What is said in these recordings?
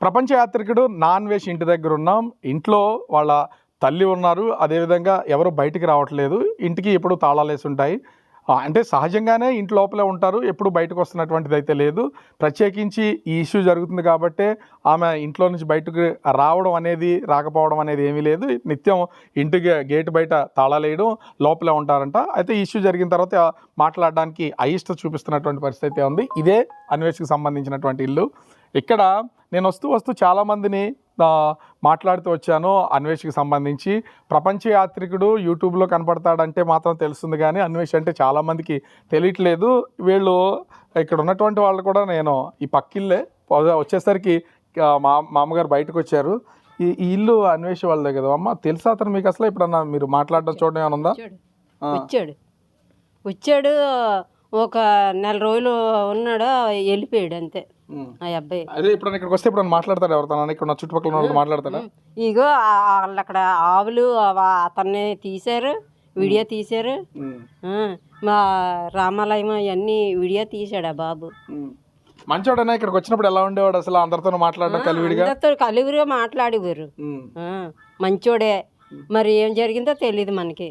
ప్రపంచ యాత్రికుడు నాన్వేష్ ఇంటి దగ్గర ఉన్నాం. ఇంట్లో వాళ్ళ తల్లి ఉన్నారు. అదేవిధంగా ఎవరు బయటికి రావట్లేదు. ఇంటికి ఎప్పుడు తాళాలేసి ఉంటాయి. అంటే సహజంగానే ఇంటి లోపలే ఉంటారు. ఎప్పుడు బయటకు వస్తున్నటువంటిది అయితే లేదు. ప్రత్యేకించి ఈ ఇష్యూ జరుగుతుంది కాబట్టే ఆమె ఇంట్లో నుంచి బయటకు రావడం అనేది, రాకపోవడం అనేది ఏమీ లేదు. నిత్యం ఇంటికి గేటు బయట తాళాలేయడం, లోపలే ఉంటారంట. అయితే ఈ ఇష్యూ జరిగిన తర్వాత మాట్లాడడానికి అయిష్టత చూపిస్తున్నటువంటి పరిస్థితి ఉంది. ఇదే అన్వేష్కి సంబంధించినటువంటి ఇల్లు. ఇక్కడ నేను వస్తూ చాలామందిని మాట్లాడుతూ వచ్చాను అన్వేష్కి సంబంధించి. ప్రపంచ యాత్రికుడు యూట్యూబ్లో కనపడతాడంటే మాత్రం తెలుస్తుంది, కానీ అన్వేష్ అంటే చాలామందికి తెలియట్లేదు. వీళ్ళు ఇక్కడ ఉన్నటువంటి వాళ్ళు కూడా నేను ఈ పక్కిల్లే వచ్చేసరికి మా అమ్మగారు బయటకు వచ్చారు. ఈ ఇల్లు అన్వేష్ వాళ్ళదే కదా అమ్మ, తెలుసా అతను మీకు? అసలు ఎప్పుడన్నా మీరు మాట్లాడడం చూడడం ఏమైనా ఉందా? వచ్చాడు ఒక నెల రోజులు ఉన్నాడు, వెళ్ళిపోయాడు అంతే ఆ అబ్బాయి. అదే ఇప్పుడు ఇక్కడికి వస్తే ఇప్పుడు మాట్లాడతాడు ఎవరితో? ఇక్కడ చుట్టుపక్కల ఉన్న మాట్లాడతాడా? ఇగో వాళ్ళు అక్కడ ఆవులు అతన్ని తీశారు, వీడియో తీశారు. మా రామాలయం అవన్నీ వీడియో తీశాడు ఆ బాబు. మంచోడనే. ఇక్కడికి వచ్చినప్పుడు ఎలా ఉండేవాడు అసలు? అందరితో మాట్లాడడం కలివిడిగా? అందరితో కలివిడిగా మాట్లాడేవారు. మంచోడే. మరి ఏం జరిగిందో తెలియదు మనకి.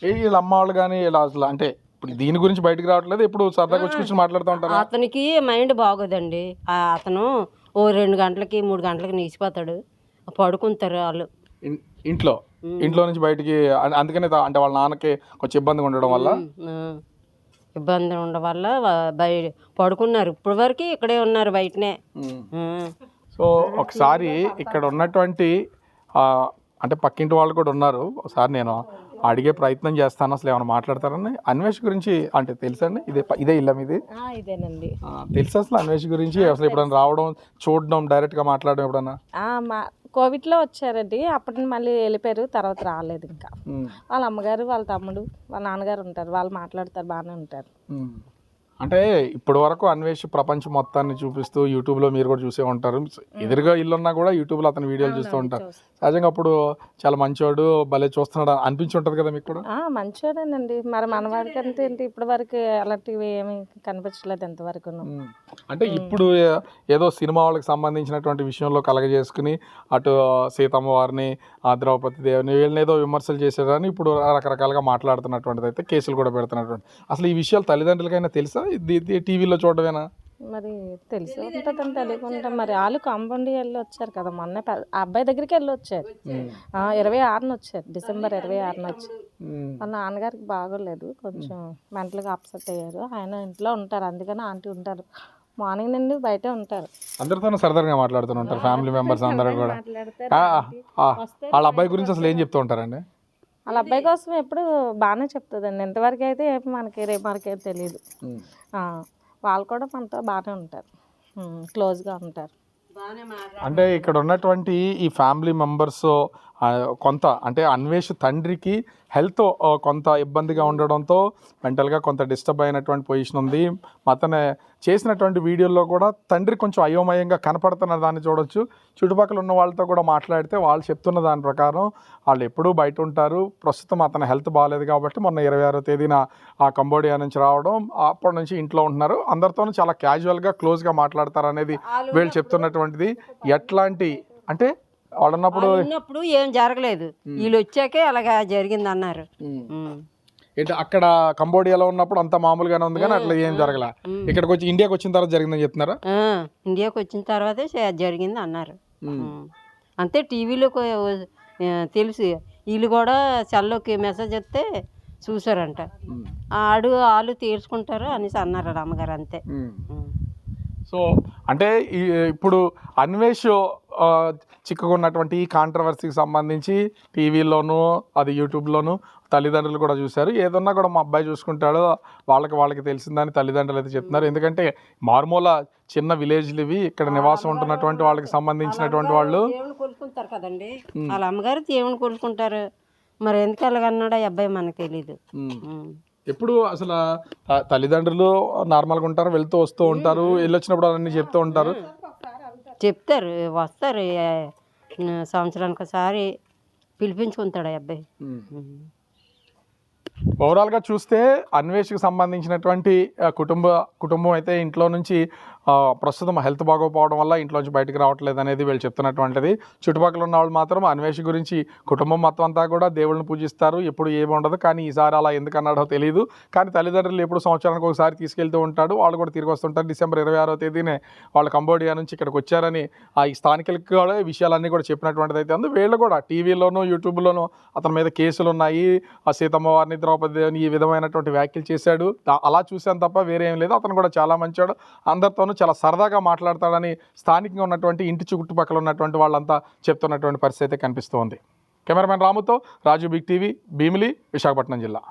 వీళ్ళ అమ్మ వాళ్ళు కానీ ఇలా అసలు అంటే ఇప్పుడు దీని గురించి బయటకు రావట్లేదు, ఇప్పుడు సరదాగా వచ్చి కూర్చొని మాట్లాడుతూ ఉంటారు. అతనికి మైండ్ బాగోదండి. అతను ఓ 2 గంటలకి 3 గంటలకి నీసిపోతాడు, పడుకుంటారు వాళ్ళు ఇంట్లో నుంచి బయటికి. అందుకనే అంటే వాళ్ళ నాన్నకి కొంచెం ఇబ్బందిగా ఉండడం వల్ల బయట పడుకున్నారు. ఇప్పటి వరకు ఇక్కడే ఉన్నారు, బయటనే. సో ఒకసారి ఇక్కడ ఉన్నటువంటి అంటే పక్కింటి వాళ్ళు కూడా ఉన్నారు. ఒకసారి నేను అడిగే ప్రయత్నం చేస్తాను. అసలు ఏమైనా మాట్లాడతారని. అన్వేష్ గురించి అంటే తెలుసండి? ఇదే ఇల్లా మీది? ఇదేనండి. తెలుసు అసలు అన్వేష్ గురించి? అసలు ఎప్పుడైనా రావడం, చూడడం, డైరెక్ట్గా మాట్లాడడం ఎప్పుడన్నా? కోవిడ్లో వచ్చారండి. అప్పటి మళ్ళీ వెళ్ళిపోయారు, తర్వాత రాలేదు. ఇంకా వాళ్ళ అమ్మగారు, వాళ్ళ తమ్ముడు, వాళ్ళ నాన్నగారు ఉంటారు. వాళ్ళు మాట్లాడతారు, బాగానే ఉంటారు. అంటే ఇప్పటి వరకు అన్వేష్ ప్రపంచం మొత్తాన్ని చూపిస్తూ యూట్యూబ్లో మీరు కూడా చూసే ఉంటారు. ఎదురుగా ఇల్లున్నా కూడా యూట్యూబ్లో అతని వీడియోలు చూస్తూ ఉంటారు. సహజంగా అప్పుడు చాలా మంచివాడు, భలే చూస్తున్నాడు అనిపించి ఉంటుంది కదా మీకు కూడా? మంచివాడేనండి. మరి మనవాడికి అంటే ఏంటి, ఇప్పటి వరకు అలాంటివి ఏమి కనిపించలేదు ఎంతవరకు. అంటే ఇప్పుడు ఏదో సినిమా వాళ్ళకి సంబంధించినటువంటి విషయంలో కలగజేసుకుని అటు సీతమ్మ వారిని, ద్రౌపది దేవిని వీళ్ళని ఏదో విమర్శలు చేసేదాన్ని ఇప్పుడు రకరకాలుగా మాట్లాడుతున్నటువంటిది, అయితే కేసులు కూడా పెడుతున్నటువంటి. అసలు ఈ విషయాలు తల్లిదండ్రులకైనా తెలుసా? టీవీలో చూడడమేనా? మరి తెలిసి ఉంటుందని తెలియకుండా. మరి వాళ్ళు కాంపౌండ్ వెళ్ళి వచ్చారు కదా మొన్న. ఆ అబ్బాయి దగ్గరికి వెళ్ళి వచ్చారు. 26న వచ్చారు, డిసెంబర్ 26న వచ్చారు. వాళ్ళ నాన్నగారికి బాగోలేదు, కొంచెం మెంటల్గా అప్సెట్ అయ్యారు. ఆయన ఇంట్లో ఉంటారు, అందుకని ఆంటీ ఉంటారు. మార్నింగ్ నుండి బయటే ఉంటారు. అందరితో సరదాగా మాట్లాడుతూ ఉంటారు, ఫ్యామిలీ మెంబర్స్ అందరూ కూడా. వాళ్ళ అబ్బాయి గురించి అసలు ఏం చెప్తూ ఉంటారండి? వాళ్ళ అబ్బాయి కోసం ఎప్పుడు బాగానే చెప్తుందండి. ఎంతవరకు అయితే మనకేం తెలియదు. వాళ్ళు కూడా మనతో బాగానే ఉంటారు, క్లోజ్గా ఉంటారు. అంటే ఇక్కడ ఉన్నటువంటి ఈ ఫ్యామిలీ మెంబర్స్ కొంత అంటే అన్వేష్ తండ్రికి హెల్త్ కొంత ఇబ్బందిగా ఉండడంతో మెంటల్గా కొంత డిస్టర్బ్ అయినటువంటి పొజిషన్ ఉంది. అతను చేసినటువంటి వీడియోల్లో కూడా తండ్రి కొంచెం అయోమయంగా కనపడుతున్న దాన్ని చూడొచ్చు. చుట్టుపక్కల ఉన్న వాళ్ళతో కూడా మాట్లాడితే వాళ్ళు చెప్తున్న దాని ప్రకారం వాళ్ళు ఎప్పుడూ బయట ఉంటారు. ప్రస్తుతం అతని హెల్త్ బాగాలేదు కాబట్టి మొన్న 26వ తేదీన ఆ కంబోడియా నుంచి రావడం, అప్పటి నుంచి ఇంట్లో ఉంటున్నారు. అందరితోనూ చాలా క్యాజువల్గా క్లోజ్గా మాట్లాడతారు అనేది వీళ్ళు చెప్తున్నటువంటిది. ఎట్లాంటి అంటే ఉన్నప్పుడు ఏం జరగలేదు, వీళ్ళు వచ్చాకే అలాగా జరిగింది అన్నారు. అక్కడ కంబోడియాలో ఉన్నప్పుడు అంత మామూలుగానే ఉంది, కానీ అట్లా ఏం జరగల. ఇక్కడికి వచ్చి ఇండియాకి వచ్చిన తర్వాత జరిగిందని చెప్తున్నారా? ఇండియాకి వచ్చిన తర్వాతే జరిగింది అన్నారు. అంతే టీవీలో తెలుసు. వీళ్ళు కూడా సెల్లోకి మెసేజ్ వస్తే చూసారంట. వాళ్ళు తీర్చుకుంటారు అనేసి అన్నారు అమ్మగారు, అంతే. సో అంటే ఇప్పుడు అన్వేష్ చిక్కుకున్నటువంటి ఈ కాంట్రవర్సీకి సంబంధించి టీవీలోనూ అది యూట్యూబ్లోనూ తల్లిదండ్రులు కూడా చూశారు. ఏదన్నా కూడా మా అబ్బాయి చూసుకుంటాడో వాళ్ళకి తెలిసిందని తల్లిదండ్రులు అయితే చెప్తున్నారు. ఎందుకంటే మారుమూల చిన్న విలేజ్లు ఇవి, ఇక్కడ నివాసం ఉంటున్నటువంటి వాళ్ళకి సంబంధించినటువంటి వాళ్ళు దేవుని కొలుసుకుంటారు కదండి. వాళ్ళ అమ్మగారు దేవుని కొలుసుకుంటారు. మరి ఎందుకు అలాగన్నాడో అబ్బాయి మనకు తెలీదు. ఎప్పుడు అసలు తల్లిదండ్రులు నార్మల్గా ఉంటారు, వెళ్తూ వస్తూ ఉంటారు, వెళ్ళొచ్చినప్పుడు అన్నీ చెప్తూ ఉంటారు, చెప్తారు, వస్తారు. సంవత్సరానికి ఒకసారి పిలిపించుకుంటాడు ఆ అబ్బాయి. ఓవరాల్గా చూస్తే అన్వేష్కి సంబంధించినటువంటి కుటుంబం అయితే ఇంట్లో నుంచి ప్రస్తుతం హెల్త్ బాగోపోవడం వల్ల ఇంట్లోంచి బయటకు రావట్లేదు అనేది వీళ్ళు చెప్తున్నటువంటిది. చుట్టుపక్కల ఉన్న వాళ్ళు మాత్రం అన్వేష్ గురించి కుటుంబం మొత్తం అంతా కూడా దేవుళ్ళని పూజిస్తారు, ఎప్పుడు ఏముండదు. కానీ ఈసారి అలా ఎందుకు అన్నాడో తెలియదు. కానీ తల్లిదండ్రులు ఎప్పుడు సంవత్సరానికి ఒకసారి తీసుకెళ్తూ ఉంటాడు, వాళ్ళు కూడా తిరిగి వస్తుంటారు. డిసెంబర్ 26వ తేదీనే వాళ్ళు కంబోడియా నుంచి ఇక్కడికి వచ్చారని ఈ స్థానికులకు కూడా విషయాలన్నీ కూడా చెప్పినటువంటిది అయితే ఉంది. వీళ్ళు కూడా టీవీలోనూ యూట్యూబ్లోనూ అతని మీద కేసులు ఉన్నాయి, ఆ సీతమ్మ వారిని ద్రౌపది అని ఈ విధమైనటువంటి వ్యాఖ్యలు చేశాడు. అలా చూశాను తప్ప వేరే ఏం లేదు. అతను కూడా చాలా మంచివాడు, అందరితోనూ చాలా సరదాగా మాట్లాడతాడని స్థానికంగా ఉన్నటువంటి ఇంటి చుట్టుపక్కల ఉన్నటువంటి వాళ్ళంతా చెప్తున్నటువంటి పరిస్థితి అయితే కనిపిస్తోంది. కెమెరామెన్ రాముతో రాజు, బిగ్ టీవీ, భీమిలి, విశాఖపట్నం జిల్లా.